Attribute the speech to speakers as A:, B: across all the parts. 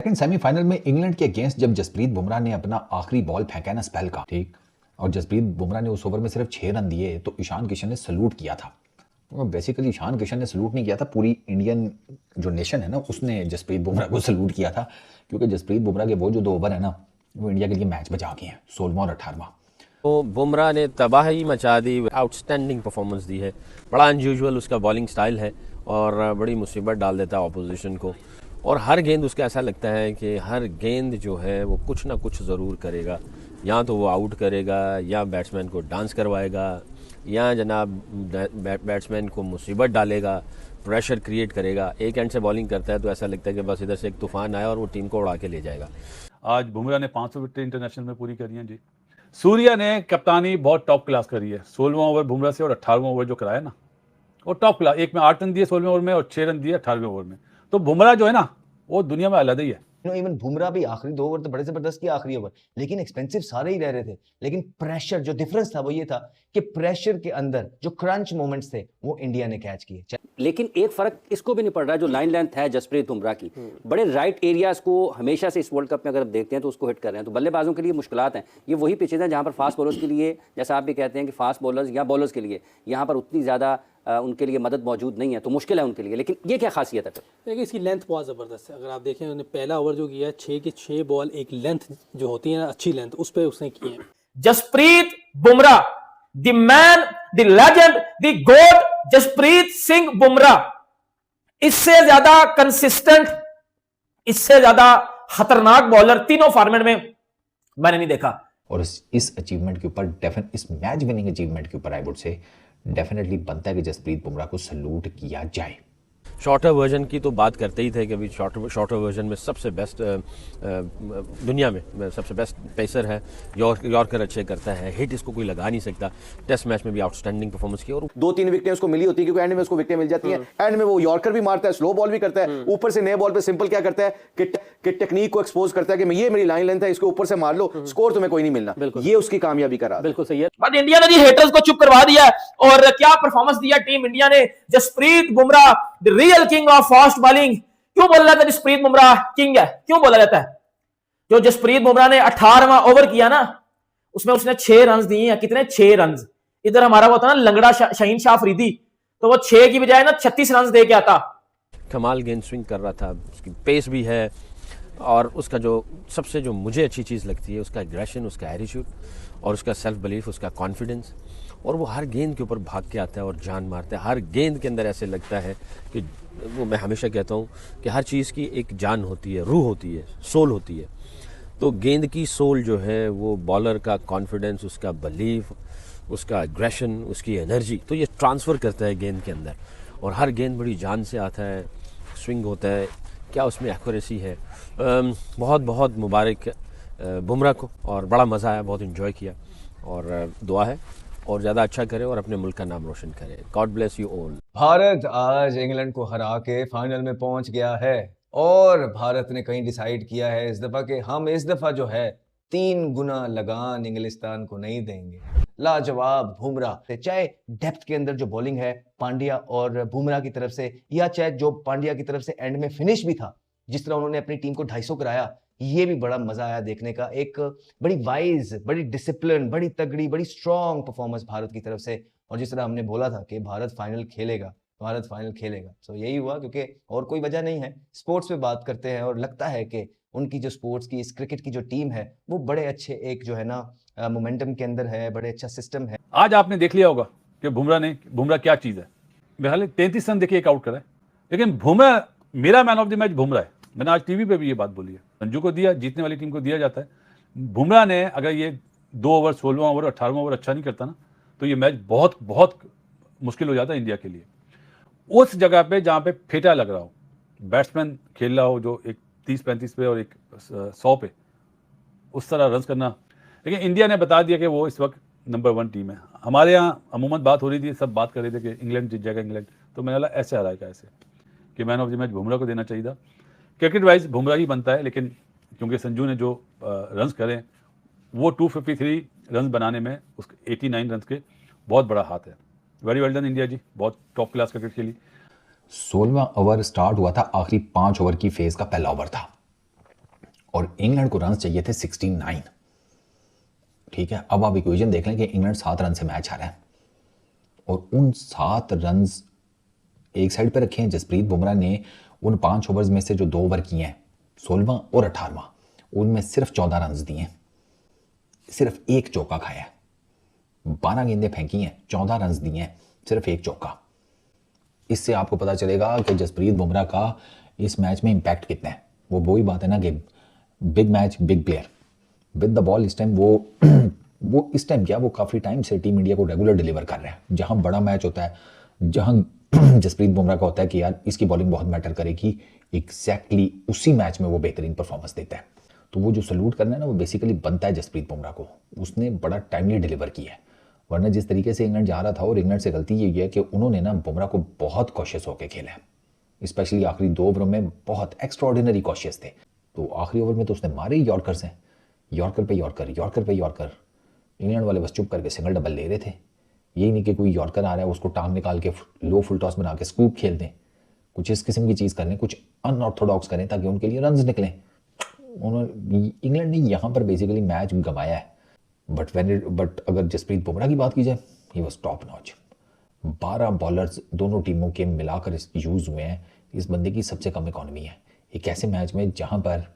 A: लेकिन सेमीफाइनल में इंग्लैंड के अगेंस्ट जब जसप्रीत बुमराह ने अपना आखिरी बॉल फेंका ना स्पेल का, ठीक, और जसप्रीत बुमराह ने उस ओवर में सिर्फ 6 रन दिए तो ईशान किशन ने सल्यूट किया था। बेसिकली ईशान किशन ने सल्यूट नहीं किया था, पूरी इंडियन जो नेशन है ना उसने जसप्रीत बुमराह को सल्यूट किया था, क्योंकि जसप्रीत बुमराह के वो जो 2 ओवर है ना वो इंडिया के लिए मैच बचा गए हैं, 16वां और 18वां।
B: तो बुमराह ने तबाही मचा दी, आउटस्टैंडिंग परफॉर्मेंस दी है, बड़ा अनयूजुअल उसका बॉलिंग स्टाइल है और बड़ी मुसीबत डाल देता है ऑपोजिशन को। और हर गेंद उसका ऐसा लगता है कि हर गेंद जो है वो कुछ ना कुछ ज़रूर करेगा, या तो वो आउट करेगा या बैट्समैन को डांस करवाएगा या जनाब बैट्समैन को मुसीबत डालेगा, प्रेशर क्रिएट करेगा। एक एंड से बॉलिंग करता है तो ऐसा लगता है कि बस इधर से एक तूफान आया और वो टीम को उड़ा के ले जाएगा।
C: आज बुमराह ने 500 विकेट इंटरनेशनल में पूरी करी हैं जी। सूर्या ने कप्तानी बहुत टॉप क्लास करी है, 16वां ओवर बुमराह से और 18वां ओवर जो कराया ना वो टॉप क्लास। एक में 8 रन दिए 16वें ओवर में और 6 रन दिए 18वें ओवर में। तो बुमराह जो है ना वो दुनिया में अलग ही है।
D: इवन बुमराह भी आखिरी 2 ओवर तो बड़े जबरदस्त किया, आखिरी ओवर, लेकिन एक्सपेंसिव सारे ही रह रहे थे। लेकिन प्रेशर जो डिफरेंस था वो ये था कि प्रेशर के अंदर जो क्रंच मोमेंट्स थे वो इंडिया ने कैच किए।
E: लेकिन एक फर्क इसको भी नहीं पड़ रहा है, जो लाइन लेंथ है जसप्रीत बुमराह की, बड़े राइट एरियाज को हमेशा से इस वर्ल्ड कप में अगर आप देखते हैं तो उसको हिट कर रहे हैं। तो बल्लेबाजों के लिए मुश्किलात हैं। ये वही पिचेज हैं जहां पर फास्ट बॉलर्स के लिए, जैसा आप भी कहते हैं कि फास्ट बॉलर्स या बॉलर्स के लिए यहाँ पर उतनी ज़्यादा उनके लिए मदद मौजूद नहीं है, तो मुश्किल है उनके लिए। लेकिन ये क्या खासियत है?
F: देखिए इसकी लेंथ बहुत ज़बरदस्त है। अगर आप देखें उन्होंने पहला ओवर जो किया है 6 के 6 बॉल, एक लेंथ जो होती है ना अच्छी लेंथ, उस पर उसने किए हैं।
G: Jasprit Bumrah, the man, the legend, the god Jasprit Singh Bumrah, इससे ज्यादा कंसिस्टेंट, इससे ज्यादा खतरनाक बॉलर तीनों फॉर्मेट में मैंने नहीं देखा।
A: और इस अचीवमेंट के ऊपर इस मैच विनिंग अचीवमेंट के ऊपर आई वुड से डेफिनेटली बनता है कि जसप्रीत बुमराह को सल्यूट किया जाए।
B: शॉर्टर वर्जन की तो बात करते ही थे कि अभी शॉर्टर वर्जन में सबसे बेस्ट दुनिया में सबसे बेस्ट पेसर है, यॉर्कर अच्छे करता है, हिट इसको कोई लगा नहीं सकता। टेस्ट मैच में भी आउटस्टैंडिंग परफॉर्मेंस की और
H: 2-3 विकेटें उसको मिली होती है क्योंकि एंड में उसको विकेटें मिल जाती हैं। एंड में वो यॉर्कर भी मारता है, स्लो बॉल भी करता है, ऊपर से नए बॉल पे सिंपल क्या करता है कि टेक्निक को एक्सपोज करता है कि ये मेरी लाइन लेंथ है, इसके ऊपर से मार लो, स्कोर तुम्हें कोई नहीं मिलना। ये उसकी कामयाबी का राज।
F: बिल्कुल सही है।
G: बट इंडिया ने जी हेटर्स को चुप करवा दिया और क्या परफॉर्मेंस दिया टीम इंडिया ने। Jasprit Bumrah the real king of fast bowling. क्यों बोला जाता है जसप्रीत बुमराह किंग है? क्यों बोला जाता है? जो जसप्रीत बुमराह ने 18वां ओवर किया ना उसमें उसने 6 रन दिए हैं। कितने? 6 रन। इधर हमारा वो था ना लंगड़ा शाहीन शाह अफरीदी, तो वो 6 की बजाय ना 36 रन दे के आता।
B: कमाल गेंद स्विंग कर रहा था, उसकी पेस भी है और उसका जो सबसे जो मुझे अच्छी चीज़ लगती है उसका एग्रेशन, उसका एटीट्यूड और उसका सेल्फ बिलीफ, उसका कॉन्फिडेंस। और वो हर गेंद के ऊपर भाग के आता है और जान मारता है। हर गेंद के अंदर ऐसे लगता है कि वो, मैं हमेशा कहता हूँ कि हर चीज़ की एक जान होती है, रूह होती है, सोल होती है। तो गेंद की सोल जो है वो बॉलर का कॉन्फिडेंस, उसका बिलीफ, उसका एग्रेशन, उसकी एनर्जी, तो ये ट्रांसफ़र करता है गेंद के अंदर। और हर गेंद बड़ी जान से आता है, स्विंग होता है, क्या उसमें एक्यूरेसी है। बहुत बहुत मुबारक बुमराह को और बड़ा मज़ा आया, बहुत इन्जॉय किया और दुआ है और ज़्यादा अच्छा करे और अपने मुल्क का नाम रोशन करे। God bless you all.
D: Bharat आज इंग्लैंड को हरा के फाइनल में पहुंच गया है और भारत ने कहीं डिसाइड किया है इस दफा कि हम इस दफा जो है 3 गुना लगान इंग्लिस्तान को नहीं देंगे। लाजवाब बुमराह, चाहे डेप्थ के अंदर जो बॉलिंग है पांड्या और बुमराह की तरफ से, या चाहे जो पांड्या की तरफ से एंड में फिनिश भी था, जिस तरह उन्होंने अपनी टीम को 250 कराया, ये भी बड़ा मजा आया देखने का। एक बड़ी वाइज, बड़ी डिसिप्लिन, बड़ी तगड़ी, बड़ी स्ट्रॉन्ग परफॉर्मेंस भारत की तरफ से। और जिस तरह हमने बोला था कि भारत फाइनल खेलेगा, भारत फाइनल खेलेगा, तो यही हुआ, क्योंकि और कोई वजह नहीं है। स्पोर्ट्स पे बात करते हैं और लगता है कि उनकी जो स्पोर्ट्स की, इस क्रिकेट की जो टीम है वो बड़े अच्छे एक जो है ना मोमेंटम के अंदर है, बड़े अच्छा सिस्टम है।
C: आज आपने देख लिया होगा कि बुमराह क्या चीज़ है। मेरे 33 रन देखिए एक आउट करा है, लेकिन बुमराह मेरा man of the match Bumrah है। मैंने आज टीवी पे भी ये बात बोली है, संजू को दिया, जीतने वाली टीम को दिया जाता है। बुमराह ने अगर ये 2 ओवर 16वां ओवर 18वां ओवर अच्छा नहीं करता ना तो ये मैच बहुत बहुत मुश्किल हो जाता है इंडिया के लिए। उस जगह पे जहाँ पे फेटा लग रहा हो, बैट्समैन खेल रहा हो जो एक 30-35 पे और एक 100 पे, उस तरह रन करना। लेकिन इंडिया ने बता दिया कि वो इस वक्त नंबर 1 टीम है। हमारे यहाँ अमूमन बात हो रही थी, सब बात कर रहे थे कि इंग्लैंड जीत जाएगा इंग्लैंड, तो मैंने बोला ऐसे हराएगा, ऐसे कि man of the match Bumrah को देना चाहिए था। क्रिकेट वाइज बुमराह ही बनता है, लेकिन क्योंकि संजू ने जो रन्स करे वो 253 रन बनाने में उसके 89 रन के बहुत बड़ा हाथ है। वेरी वेल डन इंडिया जी, बहुत टॉप क्लास क्रिकेट खेली।
A: 16वां ओवर स्टार्ट हुआ था, आखिरी 5 ओवर की फेज का पहला ओवर था। और इंग्लैंड को रन चाहिए थे 69। ठीक है, अब आप इक्वेशन देख लें कि इंग्लैंड 7 रन से मैच हारा है और उन 7 रन एक साइड पे रखे हैं। जसप्रीत बुमराह ने उन 5 ओवर्स में से जो 2 ओवर किए हैं 16वां और 18वां, उनमें सिर्फ 14 रन दिए हैं, सिर्फ एक चौका खाया है। 12 गेंदें फेंकी हैं, 14 रन दिए हैं, सिर्फ एक चौका। इससे आपको पता चलेगा कि जसप्रीत बुमराह का इस मैच में इंपैक्ट कितना है। वो वही बात है ना कि big match big player with the ball. इस टाइम वो इस टाइम क्या, वो काफ़ी टाइम से टीम इंडिया को रेगुलर डिलीवर कर रहे हैं। जहां बड़ा मैच होता है, जहां जसप्रीत बुमराह का होता है कि यार इसकी बॉलिंग बहुत मैटर करेगी, एग्जैक्टली उसी मैच में वो बेहतरीन परफॉर्मेंस देता है। तो वो जो सल्यूट करना है ना, वो बेसिकली बनता है जसप्रीत बुमराह को। उसने बड़ा टाइमली डिलीवर किया है। वरना जिस तरीके से इंग्लैंड जा रहा था, और इंग्लैंड से गलती यही है कि उन्होंने ना बुमराह को बहुत कॉशियस होकर खेला है, स्पेशली आखिरी 2 ओवरों में बहुत एक्स्ट्राऑर्डिनरी कॉशियस थे। तो आखिरी ओवर में तो उसने मारे ही यॉर्कर से, यॉर्कर पे यॉर्कर, यॉर्कर पे यॉर्कर। इंग्लैंड वाले बस चुप करके सिंगल डबल ले रहे थे। यही नहीं कि कोई यॉर्कर आ रहा है उसको टांग निकाल के लो फुल टॉस बना के स्कूप खेल दें। कुछ इस किस्म की चीज़ करें, कुछ अनऑर्थोडॉक्स करें ताकि उनके लिए रन्स निकलें। इंग्लैंड ने यहाँ पर बेसिकली मैच गंवाया है। बट अगर जसप्रीत बुमराह की बात की जाए, he was top notch. 12 bowlers दोनों टीमों के मिलाकर यूज़ हुए हैं। इस बंदे की सबसे कम इकॉनमी है एक ऐसे मैच में जहां पर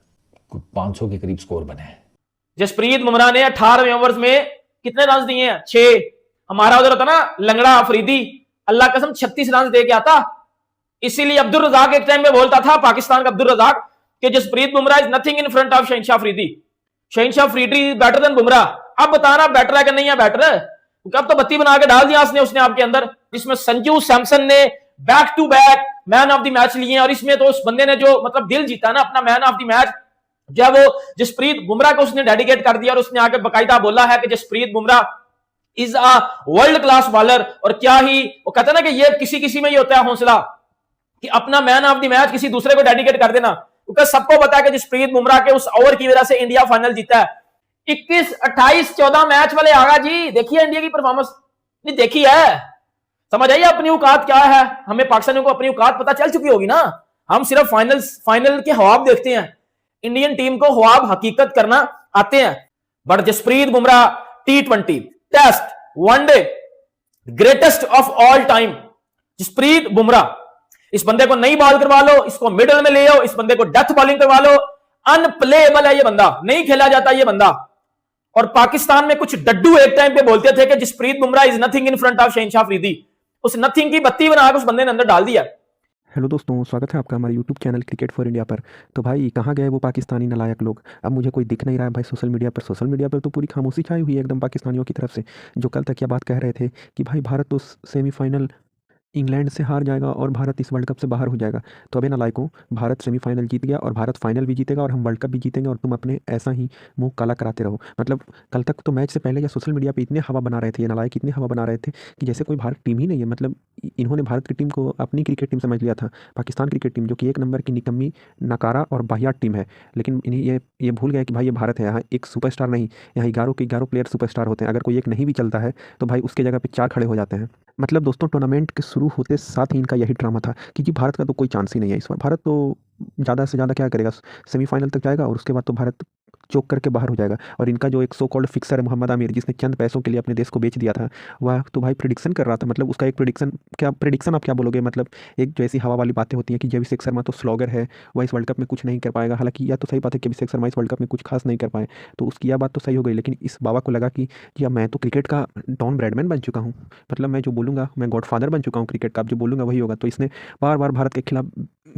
A: 500 के करीब स्कोर बना है।
G: जसप्रीत बुमराह ने 18वें ओवर्स में कितने रन दिए हैं? 6। हमारा उधर होता ना लंगड़ा अफरीदी, अल्लाह कसम 36 रन दे के आता। इसीलिए अब्दुल रजाक एक टाइम में बोलता था, पाकिस्तान का अब्दुल रजाक, कि Jasprit Bumrah is nothing in front of Shahenshah Afridi. शहनशाह अफरीदी बेटर देन बुमराह। अब बताना बेटर है कि नहीं है बेटर? अब तो बत्ती बना के डाल दिया उसने आपके अंदर, जिसमें संजू सैमसन ने back to back man of the match लिए। और इसमें तो उस बंदे ने जो मतलब दिल जीता ना अपना मैन ऑफ द मैच, जब वो जसप्रीत बुमराह को उसने डेडिकेट कर दिया और उसने आके बकायदा बोला है कि Jasprit Bumrah is a world class bowler. और क्या ही वो कहता है ना कि ये किसी किसी में ही होता है हौसला कि अपना मैन ऑफ द मैच किसी दूसरे को डेडिकेट कर देना, क्योंकि सबको पता है कि जसप्रीत बुमराह के उस ओवर की वजह से इंडिया फाइनल जीता है। 21, 28, 14 मैच वाले आगा जी, देखिए इंडिया की परफॉर्मेंस नहीं देखी है, समझ आइए अपनी औकात क्या है। हमें पाकिस्तानियों को अपनी औकात पता चल चुकी होगी ना। हम सिर्फ फाइनल के ख्वाब देखते हैं, इंडियन टीम को ख्वाब हकीकत करना आते हैं। But Jasprit Bumrah T20, test, one day greatest of all time Jasprit Bumrah. इस बंदे को नई बॉल करवा लो, इसको मिडल में ले आओ, इस बंदे को डेथ बॉलिंग करवा लो, अनप्लेएबल है ये बंदा, नहीं खेला जाता ये बंदा। और पाकिस्तान में कुछ डड्डू एक टाइम पे बोलते थे कि Jasprit Bumrah is nothing in front of Shahenshah Afridi. उस नथिंग की बत्ती बनाकर उस बंदे ने अंदर डाल दिया।
I: हेलो दोस्तों, स्वागत है आपका हमारे YouTube channel cricket for India पर। तो भाई कहाँ गए वो पाकिस्तानी नालायक लोग? अब मुझे कोई दिख नहीं रहा है भाई सोशल मीडिया पर तो पूरी खामोशी छाई हुई है एकदम पाकिस्तानियों की तरफ से, जो कल तक यह बात कह रहे थे कि भाई भारत तो सेमीफाइनल इंग्लैंड से हार जाएगा और भारत इस वर्ल्ड कप से बाहर हो जाएगा। तो अबे नालायकों, भारत सेमीफाइनल जीत गया और भारत फाइनल भी जीतेगा और हम वर्ल्ड कप भी जीतेंगे और तुम अपने ऐसा ही मुंह काला कराते रहो। मतलब कल तक तो मैच से पहले या सोशल मीडिया पे इतने हवा बना रहे थे, ये नालायक इतने हवा बना रहे थे कि जैसे कोई भारत टीम ही नहीं है। मतलब इन्होंने भारत की टीम को अपनी क्रिकेट टीम समझ लिया था, पाकिस्तान क्रिकेट टीम जो कि 1 नंबर की निकम्मी, नकारा और बाहियात टीम है। लेकिन इन्हें ये भूल गए कि भाई ये भारत है, यहाँ एक सुपरस्टार नहीं, यहाँ 11 के 11 प्लेयर सुपरस्टार होते हैं। अगर कोई एक नहीं भी चलता है तो भाई उसके जगह पे 4 खड़े हो जाते हैं। मतलब दोस्तों, टूर्नामेंट के शुरू होते साथ ही इनका यही ड्रामा था कि जी भारत का तो कोई चांस ही नहीं है इस बार। भारत तो ज़्यादा से ज़्यादा क्या करेगा, सेमीफाइनल तक जाएगा और उसके बाद तो भारत चोक करके बाहर हो जाएगा। और इनका जो एक सो कॉल्ड फिक्सर है मोहम्मद आमिर, जिसने चंद पैसों के लिए अपने देश को बेच दिया था, वह तो भाई प्रेडिक्शन कर रहा था। मतलब उसका एक प्रेडिक्शन आप क्या बोलोगे, मतलब एक जो ऐसी हवा वाली बातें होती हैं कि अभिषेक शर्मा तो स्लॉगर है, वह इस वर्ल्ड कप में कुछ नहीं कर पाएगा। हालांकि यह तो सही बात है कि अभिषेक शर्मा इस वर्ल्ड कप में कुछ खास नहीं कर पाए, तो उसकी यह बात तो सही हो गई। लेकिन इस बाबा को लगा कि या मैं तो क्रिकेट का डॉन ब्रैडमैन बन चुका हूँ, मतलब मैं जो बोलूँगा, मैं गॉडफादर बन चुका हूँ क्रिकेट का, अब जो बोलूँगा वही होगा। तो इसने बार बार भारत के खिलाफ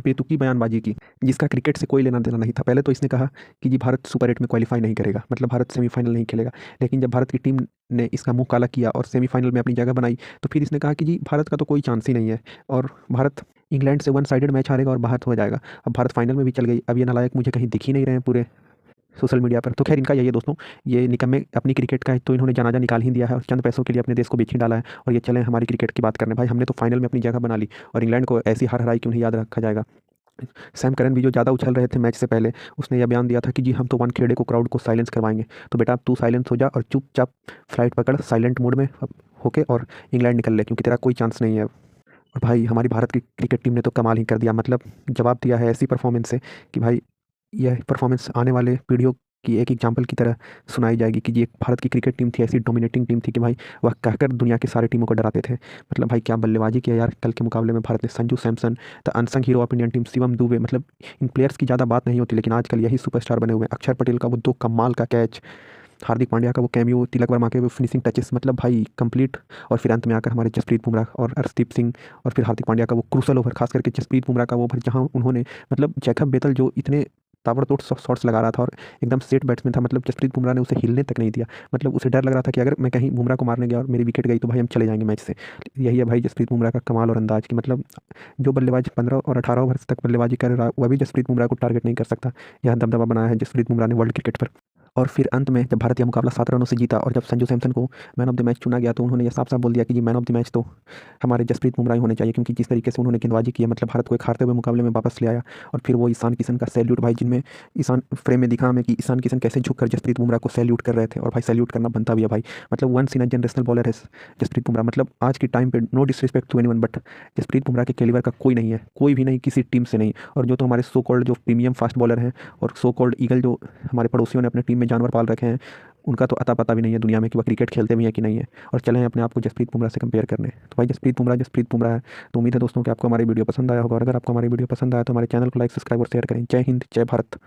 I: बेतुकी बयानबाजी की, जिसका क्रिकेट से कोई लेना देना नहीं था। पहले तो इसने कहा कि जी भारत सुपर 8 में क्वालिफाई नहीं करेगा, मतलब भारत सेमीफाइनल नहीं खेलेगा। लेकिन जब भारत की टीम ने इसका मुंह काला किया और सेमीफाइनल में अपनी जगह बनाई, तो फिर इसने कहा कि जी भारत का तो कोई चांस ही नहीं है और भारत इंग्लैंड से 1 साइडेड मैच हारेगा और बाहर हो जाएगा। अब भारत फाइनल में भी चल गई। अब ये नालायक मुझे कहीं दिख ही नहीं रहे हैं पूरे सोशल मीडिया पर। तो खैर इनका यही है दोस्तों, ये निकम्मे अपनी क्रिकेट का है तो इन्होंने जनाजा निकाल ही दिया है और चंद पैसों के लिए अपने देश को बेच ही डाला है। और ये चले हमारी क्रिकेट की बात करने, भाई हमने तो फाइनल में अपनी जगह बना ली और इंग्लैंड को ऐसी हार हराई कि उन्हें याद रखा जाएगा। सैम करन भी जो ज़्यादा उछल रहे थे मैच से पहले, उसने यह बयान दिया था कि जी हम तो वानखेड़े को क्राउड को साइलेंस करवाएंगे। तो बेटा अब तू साइलेंस हो जा और चुपचाप फ्लाइट पकड़ साइलेंट मोड में होके और इंग्लैंड निकल ले, क्योंकि तेरा कोई चांस नहीं है। और भाई हमारी भारत की क्रिकेट टीम ने तो कमाल ही कर दिया, मतलब जवाब दिया है ऐसी परफॉर्मेंस से कि भाई यह परफॉर्मेंस आने वाले पीढ़ियों की एक एग्जाम्पल की तरह सुनाई जाएगी कि जी एक भारत की क्रिकेट टीम थी, ऐसी डोमिनेटिंग टीम थी कि भाई वह कहकर दुनिया की सारी टीमों को डराते थे। मतलब भाई क्या बल्लेबाजी किया यार कल के मुकाबले में भारत ने। Sanju Samson the unsung hero of Indian team, Shivam Dubey, मतलब इन प्लेयर्स की ज़्यादा बात नहीं होती लेकिन आजकल यही सुपरस्टार बने हुए हैं। अक्षर पटेल का वो 2 कमाल का कैच, हार्दिक पांड्या का वो कैमियो, तिलक वर्मा के वो फिनिशिंग टचेस, मतलब भाई कंप्लीट। और फिर अंत में आकर हमारे जसप्रीत बुमराह और अर्शदीप सिंह और फिर हार्दिक पांड्या का वो क्रूशल ओवर, खास करके जसप्रीत बुमराह का वो ओवर जहां उन्होंने मतलब जैकब बेतल जो इतने ताबड़तोड़ शॉट्स लगा रहा था और एकदम सेट बैट्समैन था, मतलब जसप्रीत बुमराह ने उसे हिलने तक नहीं दिया। मतलब उसे डर लग रहा था कि अगर मैं कहीं बुमराह को मारने गया और मेरी विकेट गई तो भाई हम चले जाएंगे मैच से। यही है भाई जसप्रीत बुमराह का कमाल और अंदाज की, मतलब जो बल्लेबाज 15 और 18 ओवर तक बल्लेबाजी कर रहा वह भी जसप्रीत बुमराह को टारगेट नहीं कर सकता। यह दबदबा बनाया है जसप्रीत बुमराह ने वर्ल्ड क्रिकेट पर। और फिर अंत में जब भारत यह मुकाबला 7 रनों से जीता और जब संजू सैमसन को मैन ऑफ द मैच चुना गया तो उन्होंने यह साफ साफ बोल दिया कि जी मैन ऑफ द मैच तो हमारे जसप्रीत बुमराह ही होने चाहिए, क्योंकि जिस तरीके से उन्होंने गेंदबाजी की है, मतलब भारत को एक हारते हुए मुकाबले में वापस ले आया। और फिर वो ईशान किशन का सैल्यूट भाई, जिनमें ईशान फ्रेम में दिखा हमें कि ईशान किशन कैसे झुककर जसप्रीत बुमराह को सैल्यूट कर रहे थे, और भाई सैल्यूट करना बनता भी है भाई। मतलब once in a generational bowler है जसप्रीत बुमराह। मतलब आज के टाइम पे no disrespect to anyone but Jasprit Bumrah के कैलिबर का कोई नहीं है, कोई भी नहीं, किसी टीम से नहीं। और जो तो हमारे सो कॉल्ड जो प्रीमियम फास्ट बॉलर हैं और सो कॉल्ड ईगल जो हमारे पड़ोसियों ने अपने टीम में जानवर पाल रखे हैं, उनका तो अता पता भी नहीं है दुनिया में कि वह क्रिकेट खेलते भी हैं कि नहीं है, और चले हैं अपने आप को जसप्रीत बुमराह से कंपेयर करने। तो भाई जसप्रीत बुमराह है। तो उम्मीद है दोस्तों कि आपको हमारी वीडियो पसंद आया होगा, और अगर आपको हमारी वीडियो पसंद आया तो हमारे चैनल को लाइक, सब्सक्राइब और शेयर करें। जय हिंद, जय भारत।